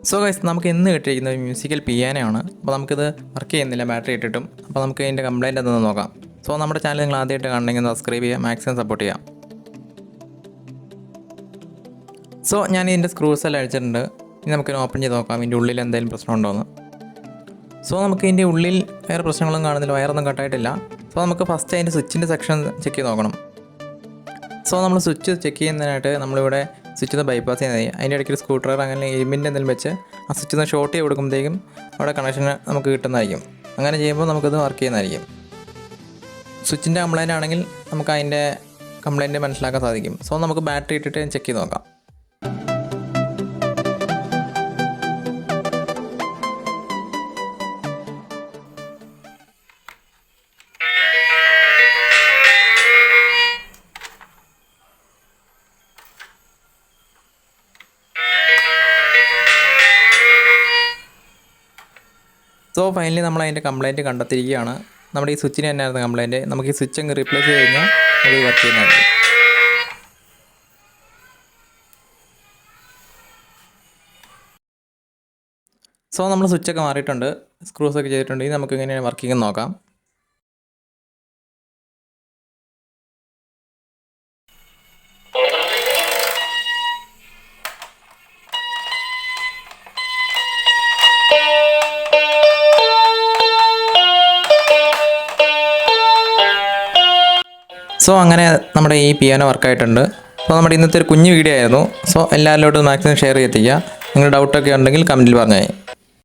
So guys, നമുക്ക് ഇന്ന് കിട്ടിയിരിക്കുന്നത് മ്യൂസിക്കൽ പിയാനോ ആണ്. അപ്പോൾ നമുക്കിത് വർക്ക് ചെയ്യുന്നില്ല ബാറ്ററി ഇട്ടിട്ടും. അപ്പോൾ നമുക്ക് ഇതിൻ്റെ കംപ്ലയിൻ്റ് എന്താണെന്ന് നോക്കാം. സോ നമ്മുടെ ചാനൽ നിങ്ങൾ ആദ്യമായിട്ട് കാണണമെങ്കിൽ സബ്സ്ക്രൈബ് ചെയ്യുക, മാക്സിമം സപ്പോർട്ട് ചെയ്യാം. സോ ഞാൻ ഇതിൻ്റെ സ്ക്രൂസ് എല്ലാം അഴിച്ചിട്ടുണ്ട്. ഇനി നമുക്കിത് ഓപ്പൺ ചെയ്ത് നോക്കാം ഇതിൻ്റെ ഉള്ളിൽ എന്തെങ്കിലും പ്രശ്നമുണ്ടോ എന്ന്. സോ നമുക്ക് ഇതിൻ്റെ ഉള്ളിൽ വേറെ പ്രശ്നങ്ങളൊന്നും കാണുന്നില്ല, വയറൊന്നും കട്ടായിട്ടില്ല. സോ നമുക്ക് ഫസ്റ്റ് അതിൻ്റെ സ്വിച്ചിൻ്റെ സെക്ഷൻ ചെക്ക് ചെയ്ത് നോക്കണം. സോ നമ്മൾ സ്വിച്ച് ചെക്ക് ചെയ്യുന്നതിനായിട്ട് നമ്മളിവിടെ സ്വിച്ചിൽ നിന്ന് ബൈപ്പാസ് ചെയ്യുന്നത് അതിൻ്റെ ഇടയ്ക്ക് ഒരു സ്ക്രൂ ഡ്രൈവർ അങ്ങനെ എലിമിൻ്റെ എന്തെങ്കിലും വെച്ച് ആ സ്വിച്ചിൽ നിന്ന് ഷോർട്ട് ചെയ്ത് കൊടുക്കുമ്പോഴത്തേക്കും അവിടെ കണക്ഷൻ നമുക്ക് കിട്ടുന്നതായിരിക്കും. അങ്ങനെ ചെയ്യുമ്പോൾ നമുക്കത് വർക്ക് ചെയ്യുന്നതായിരിക്കും. സ്വിച്ചിൻ്റെ കംപ്ലയിൻ്റ് ആണെങ്കിൽ നമുക്ക് അതിൻ്റെ കംപ്ലയിൻറ്റ് മനസ്സിലാക്കാൻ സാധിക്കും. സോ നമുക്ക് ബാറ്ററി ഇട്ടിട്ട് ചെക്ക് ചെയ്ത് നോക്കാം. സോ ഫൈനലി നമ്മൾ അതിൻ്റെ കംപ്ലയിൻറ്റ് കണ്ടെത്തിയിരിക്കുകയാണ്. നമ്മുടെ ഈ സ്വിച്ചിന് തന്നെയായിരുന്നു കംപ്ലയിൻറ്റ്. നമുക്ക് ഈ സ്വിച്ച് അങ്ങ് റീപ്ലേസ് ചെയ്ത് കഴിഞ്ഞാൽ അത് വർക്ക് ചെയ്യുന്നതായിരിക്കും. സോ നമ്മൾ സ്വിച്ചൊക്കെ മാറിയിട്ടുണ്ട്, സ്ക്രൂസൊക്കെ ചെയ്തിട്ടുണ്ട്. ഇനി നമുക്ക് എങ്ങനെയാണ് വർക്കിംഗ് എന്ന് നോക്കാം. സോ അങ്ങനെ നമ്മുടെ ഈ പിയാനോ വർക്കായിട്ടുണ്ട്. സോ നമ്മുടെ ഇന്നത്തെ ഒരു കുഞ്ഞു വീഡിയോ ആയിരുന്നു. സോ എല്ലാവരിലോട്ടും മാക്സിമം ഷെയർ ചെയ്തെത്തിക്കുക. നിങ്ങളുടെ ഡൗട്ടൊക്കെ ഉണ്ടെങ്കിൽ കമൻറ്റിൽ പറഞ്ഞാൽ